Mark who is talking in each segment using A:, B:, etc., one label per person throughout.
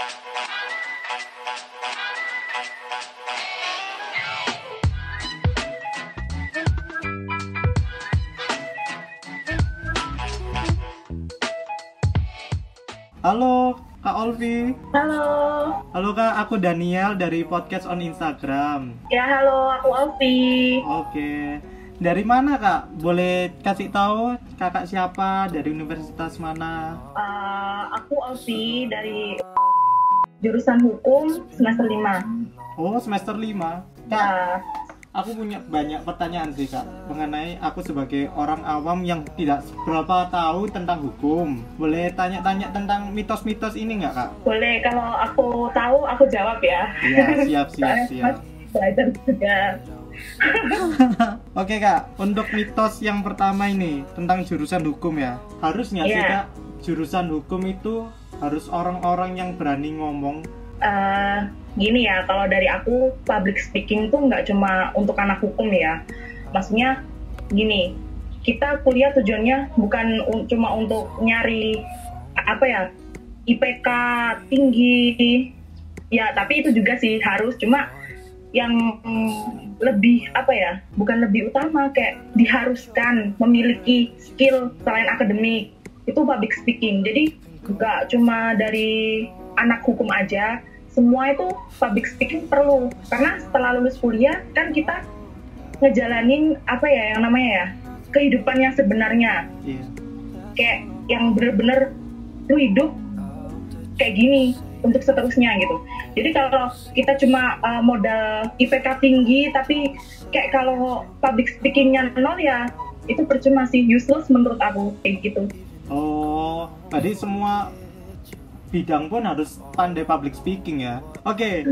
A: Halo Kak Olvi.
B: Halo.
A: Halo Kak, aku Daniel dari podcast on Instagram.
B: Ya, halo, aku Alfi.
A: Oke. Dari mana Kak? Boleh kasih tahu Kakak siapa, dari universitas mana?
B: Aku Alfi dari jurusan hukum semester 5.
A: Oh, semester 5. Kak,
B: Ya,
A: aku punya banyak pertanyaan sih Kak mengenai aku sebagai orang awam yang tidak seberapa tahu tentang hukum. Boleh tanya-tanya tentang mitos-mitos ini nggak Kak?
B: boleh, kalau aku tahu aku jawab ya.
A: Iya, siap.
B: Soalnya belajar juga.
A: Oke Kak, untuk mitos yang pertama ini tentang jurusan hukum ya. Harus nggak sih
B: Iya.
A: Kak, jurusan hukum itu harus orang-orang yang berani ngomong?
B: Gini ya, kalau dari aku public speaking tuh nggak cuma untuk anak hukum ya. Maksudnya gini, kita kuliah tujuannya bukan cuma untuk nyari apa ya, IPK tinggi ya, tapi itu juga sih harus, cuma yang lebih apa ya, bukan lebih utama, kayak diharuskan memiliki skill selain akademik itu public speaking. Jadi nggak cuma dari anak hukum aja, semua itu public speaking perlu, karena setelah lulus kuliah kan kita ngejalanin apa ya yang namanya ya, kehidupan yang sebenarnya,
A: Iya.
B: kayak yang bener-bener lu hidup kayak gini untuk seterusnya gitu. Jadi kalau kita cuma modal IPK tinggi tapi kayak kalau public speakingnya nol ya itu percuma sih, useless menurut aku kayak gitu.
A: Oh, jadi semua bidang pun harus pandai public speaking ya. Oke,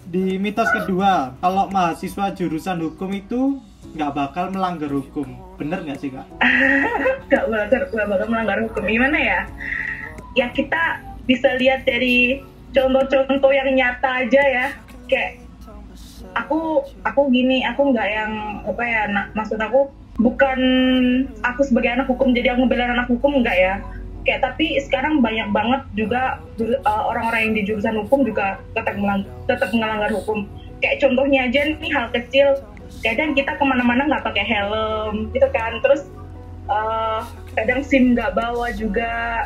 A: di mitos kedua, kalau mahasiswa jurusan hukum itu nggak bakal melanggar hukum. Bener nggak sih Kak?
B: Gak bakal melanggar hukum. Gimana ya? Ya kita bisa lihat dari contoh-contoh yang nyata aja ya. Kayak aku gini, aku nggak yang apa ya, maksud aku bukan aku sebagai anak hukum jadi aku ngebelain anak hukum, enggak ya. Kayak tapi sekarang banyak banget juga orang-orang yang di jurusan hukum juga tetap melanggar hukum. Kayak contohnya aja nih, hal kecil, kadang kita kemana-mana nggak pakai helm gitu kan, terus kadang SIM nggak bawa juga,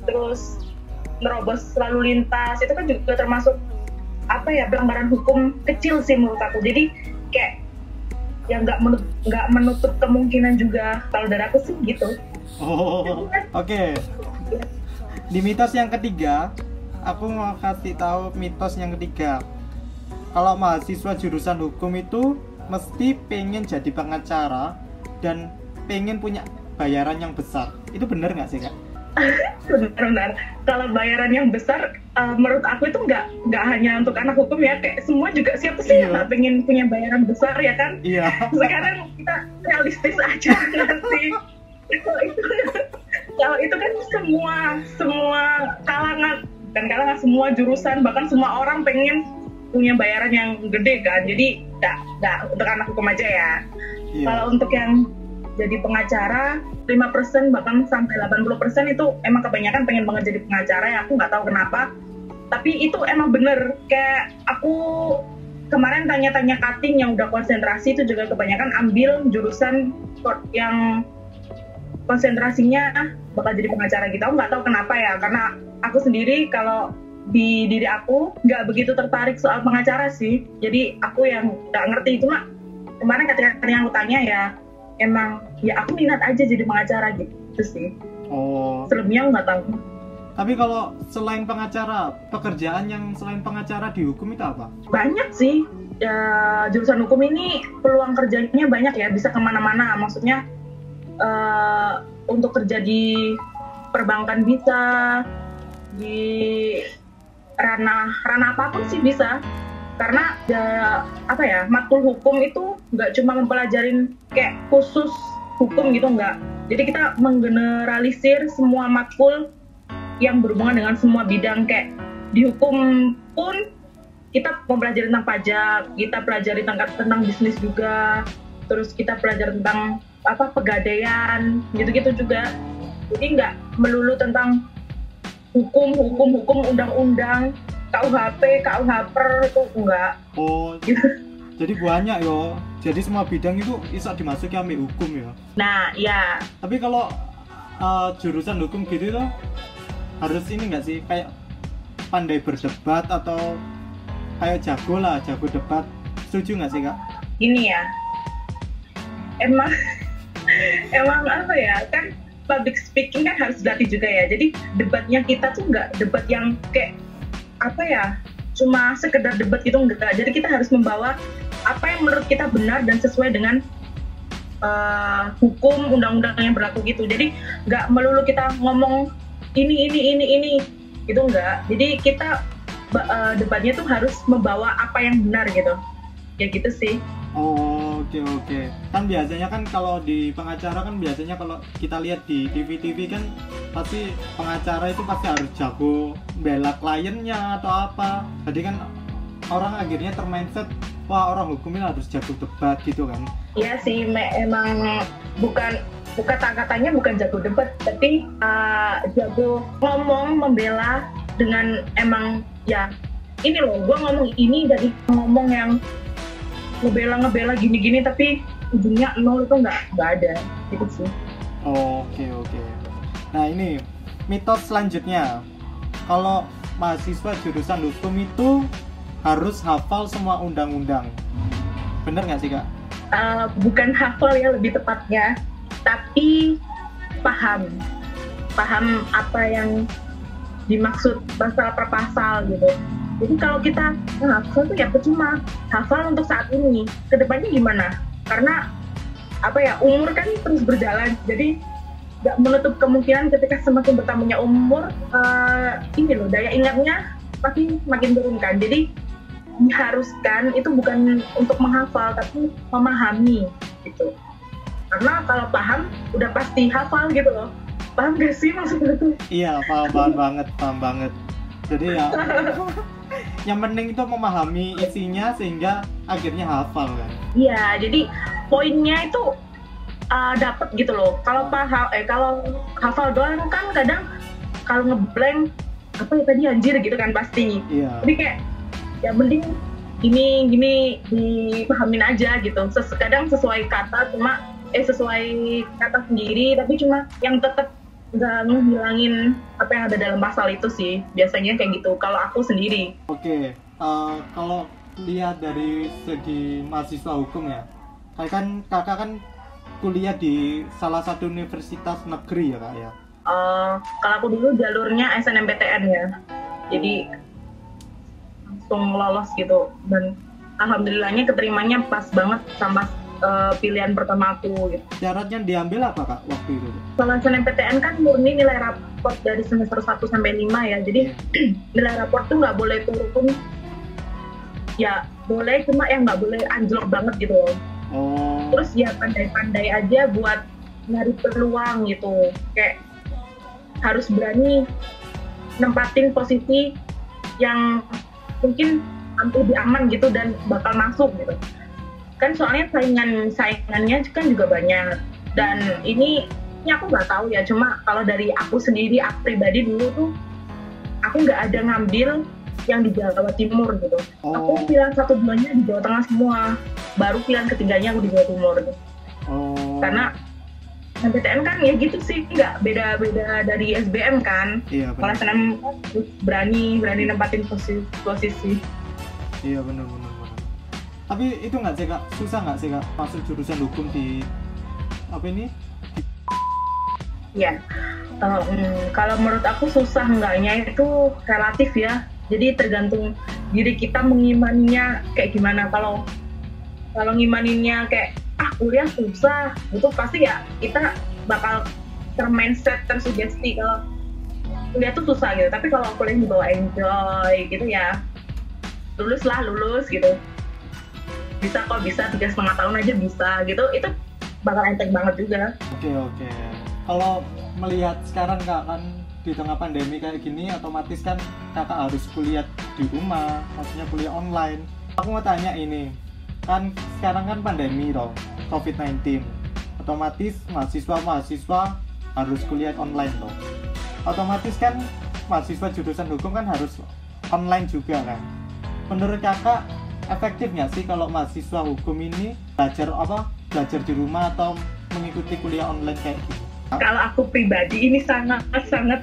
B: terus nerobos lalu lintas, itu kan juga termasuk apa ya, pelanggaran hukum kecil sih menurut aku. Jadi kayak yang nggak menutup kemungkinan juga, kalau dari aku sih gitu.
A: Oh, oke. Di mitos yang ketiga, aku mau kasih tahu mitos yang ketiga. Kalau mahasiswa jurusan hukum itu mesti pengen jadi pengacara dan pengen punya bayaran yang besar. Itu bener nggak sih Kak?
B: Benar-benar. Kalau bayaran yang besar, menurut aku itu nggak hanya untuk anak hukum ya, kayak semua juga, siapa sih yang nggak pengen punya bayaran besar ya kan?
A: Iya.
B: Sekarang kita realistis aja nanti. Kalau itu kan semua kalangan, dan kalangan semua jurusan, bahkan semua orang pengen punya bayaran yang gede kan. Jadi nggak untuk anak hukum aja ya.
A: Iya.
B: Kalau untuk yang jadi pengacara, 5% bahkan sampai 80% itu emang kebanyakan pengen banget jadi pengacara ya. Aku nggak tahu kenapa, tapi itu emang bener. Kayak aku kemarin tanya-tanya cutting yang udah konsentrasi itu juga kebanyakan ambil jurusan yang konsentrasinya bakal jadi pengacara gitu. Aku nggak tahu kenapa ya, karena aku sendiri kalau di diri aku nggak begitu tertarik soal pengacara sih. Jadi aku yang nggak ngerti itu mah. Kemarin ketika yang aku tanya ya, emang ya aku minat aja jadi pengacara gitu sih.
A: Oh.
B: Selebihnya aku nggak tahu.
A: Tapi kalau selain pengacara, pekerjaan yang selain pengacara di hukum itu apa?
B: Banyak sih. Ya, jurusan hukum ini peluang kerjanya banyak ya, bisa kemana-mana. Maksudnya untuk kerja di perbankan bisa, di ranah apapun sih bisa. Karena ya, apa ya, matkul hukum itu nggak cuma mempelajarin kayak khusus hukum gitu, nggak. Jadi kita menggeneralisir semua matkul yang berhubungan dengan semua bidang. Kayak di hukum pun kita mempelajari tentang pajak, kita pelajari tentang bisnis juga, terus kita pelajari tentang pegadaian gitu-gitu juga. Jadi nggak melulu tentang hukum undang-undang KUHP, KUHPer itu enggak.
A: Oh, jadi banyak yo. Jadi semua bidang itu bisa dimasuki ambil hukum ya.
B: Nah, ya.
A: Tapi kalau jurusan hukum gitu tuh harus ini nggak sih, kayak pandai berdebat atau kayak jago debat. Setuju nggak sih kak?
B: Gini ya, emang emang apa ya, kan public speaking kan harus dilatih juga ya. Jadi debatnya kita tuh nggak debat yang kayak apa ya, cuma sekedar debat gitu, enggak. Jadi kita harus membawa apa yang menurut kita benar dan sesuai dengan hukum undang-undang yang berlaku gitu. Jadi nggak melulu kita ngomong ini itu enggak. Jadi kita debatnya tuh harus membawa apa yang benar gitu. Ya gitu sih.
A: Oh, oke. Kan biasanya kan kalau di pengacara kan biasanya kalau kita lihat di TV kan pasti pengacara itu pasti harus jago bela kliennya atau apa. Jadi kan orang akhirnya termindset, wah orang hukum ini harus jago debat gitu kan.
B: Iya sih, emang bukan kata-katanya bukan jago debat, tapi jago ngomong, membela dengan emang ya ini loh, gue ngomong ini dari ngomong yang ngebela gini-gini tapi ujungnya nol, itu nggak ada gitu sih.
A: Oke. Nah ini mitos selanjutnya, kalau mahasiswa jurusan hukum itu harus hafal semua undang-undang, bener nggak sih kak?
B: Bukan hafal ya lebih tepatnya, tapi paham apa yang dimaksud pasal per pasal gitu. Jadi kalau kita hafal tuh ya percuma, hafal untuk saat ini, kedepannya gimana? Karena apa ya, umur kan terus berjalan, jadi nggak menutup kemungkinan ketika semakin bertambahnya umur, ini loh, daya ingatnya pasti makin turun kan. Jadi diharuskan itu bukan untuk menghafal, tapi memahami gitu. Karena kalau paham, udah pasti hafal gitu loh. Paham gak sih maksudnya tuh?
A: Iya, paham banget. Jadi ya yang penting itu memahami isinya sehingga akhirnya hafal kan.
B: Iya, jadi poinnya itu dapat gitu loh. Kalau kalau hafal doang kan kadang kalau ngeblank apa ya tadi anjir gitu kan pasti.
A: Iya.
B: Jadi kayak ya mending gini dipahamin aja gitu. Kadang sesuai kata sesuai kata sendiri, tapi cuma yang tetap nggak menghilangin apa yang ada dalam pasal itu sih, biasanya kayak gitu kalau aku sendiri.
A: Oke, kalau lihat dari segi mahasiswa hukum ya, kakak kan kuliah di salah satu universitas negeri ya kak ya?
B: Kalau aku dulu jalurnya SNMPTN ya, jadi langsung lolos gitu, dan alhamdulillahnya keterimanya pas banget sama pilihan pertama aku gitu.
A: Syaratnya diambil apa kak waktu itu?
B: Kalau SNMPTN kan murni nilai raport dari semester 1 sampai 5 ya, jadi nilai raport tuh nggak boleh turun, ya boleh cuma yang nggak boleh anjlok banget gitu loh. Terus ya pandai-pandai aja buat nyari peluang gitu, kayak harus berani nempatin posisi yang mungkin lebih aman gitu dan bakal masuk gitu. Kan soalnya saingannya kan juga banyak, dan ini aku nggak tahu ya, cuma kalau dari aku sendiri, aku pribadi dulu tuh aku nggak ada ngambil yang di Jawa Timur gitu. Aku pilihan 1-2-nya di Jawa Tengah semua, baru pilihan ketiganya aku di Jawa Timur gitu. Karena SNMPTN kan ya gitu sih, nggak beda dari SBM kan.
A: Iya,
B: kalau SNM berani nempatin posisi.
A: Iya benar. Tapi itu nggak sih kak, susah nggak sih kak masuk jurusan hukum di apa ini?
B: Ya, kalau menurut aku susah enggaknya itu relatif ya. Jadi tergantung diri kita mengimaninya kayak gimana. Kalau ngimaninnya kayak kuliah susah, itu pasti ya kita bakal termindset, tersugesti kalau kuliah tuh susah gitu. Tapi kalau kuliah dibawa enjoy gitu ya, lulus gitu. Bisa 3,5 tahun aja bisa gitu, itu bakal enteng banget juga.
A: Oke. Kalau melihat sekarang kak, kan di tengah pandemi kayak gini, otomatis kan kakak harus kuliah di rumah, maksudnya kuliah online. Aku mau tanya ini, kan sekarang kan pandemi loh, COVID-19, otomatis mahasiswa harus kuliah online loh. Otomatis kan mahasiswa jurusan hukum kan harus online juga kan. Menurut kakak efektif nggak sih kalau mahasiswa hukum ini belajar di rumah atau mengikuti kuliah online kayak gitu?
B: Kalau aku pribadi ini sangat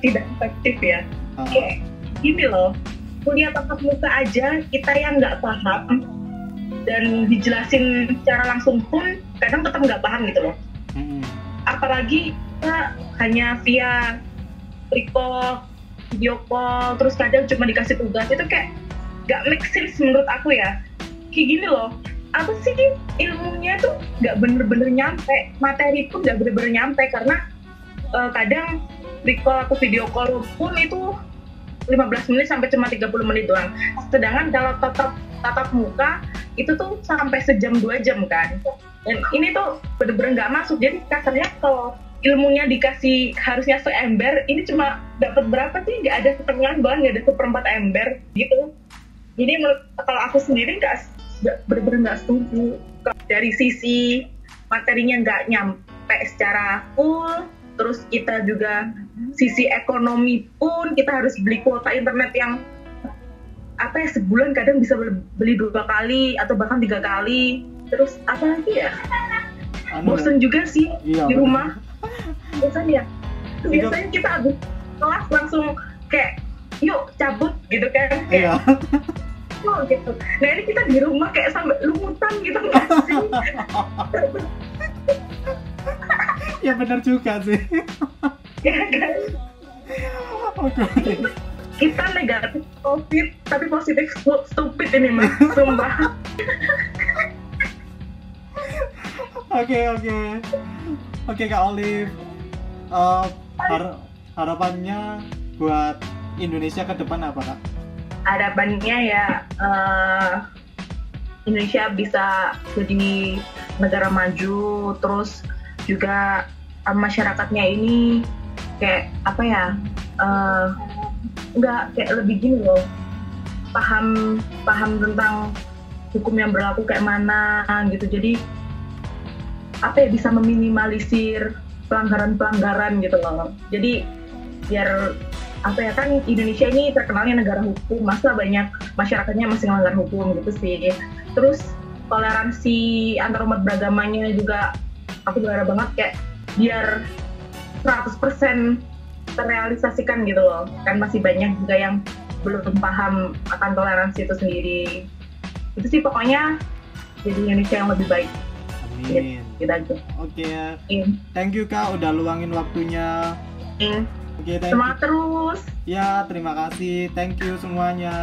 B: tidak efektif ya. Kayak gini loh, kuliah tatap muka aja kita yang nggak paham dan dijelasin secara langsung pun kadang tetap nggak paham gitu loh. Apalagi kita hanya via recall, video call, terus kadang cuma dikasih tugas, itu kayak nggak make sense menurut aku ya. Kayak gini loh, apa sih ilmunya tuh nggak bener-bener nyampe, materi pun nggak bener-bener nyampe karena kadang recall aku video call pun itu 15 menit sampai cuma 30 menit doang. Sedangkan kalau tatap muka itu tuh sampai sejam 2 jam kan. Dan ini tuh bener-bener nggak masuk. Jadi kasarnya kalau ilmunya dikasih harusnya seember, ini cuma dapat berapa sih? Nggak ada setengah doang, nggak ada 1/4 ember gitu. Jadi kalau aku sendiri bener-bener nggak setuju. Dari sisi materinya nggak nyampe secara full, terus kita juga sisi ekonomi pun kita harus beli kuota internet yang sebulan kadang bisa beli 2 kali atau bahkan 3 kali. Terus apa lagi ya? Bosen juga sih di rumah. Biasanya kita habis kelas langsung kayak yuk cabut gitu kan, kayak gitu. Nah ini kita di rumah kayak sampai lumutan gitu nggak sih?
A: Ya benar juga sih.
B: Ya kan?
A: Oke.
B: Kita negatif COVID tapi positif stupid ini mah, sumpah.
A: Oke Kak Olive, harapannya buat Indonesia ke depan apa Kak?
B: Harapannya ya Indonesia bisa jadi negara maju, terus juga masyarakatnya ini kayak nggak kayak lebih gini loh, paham tentang hukum yang berlaku kayak mana gitu. Jadi bisa meminimalisir pelanggaran gitu loh. Jadi biar kan Indonesia ini terkenalnya negara hukum, masa banyak masyarakatnya masih melanggar hukum gitu sih. Terus toleransi antar umat beragamanya juga aku berharap banget kayak biar 100% terrealisasikan gitu loh. Kan masih banyak juga yang belum paham akan toleransi itu sendiri. Itu sih pokoknya jadi Indonesia yang lebih baik.
A: Amin.
B: Gitu aja.
A: Oke. Thank you Kak udah luangin waktunya.
B: Semangat terus.
A: Ya, terima kasih. Thank you semuanya.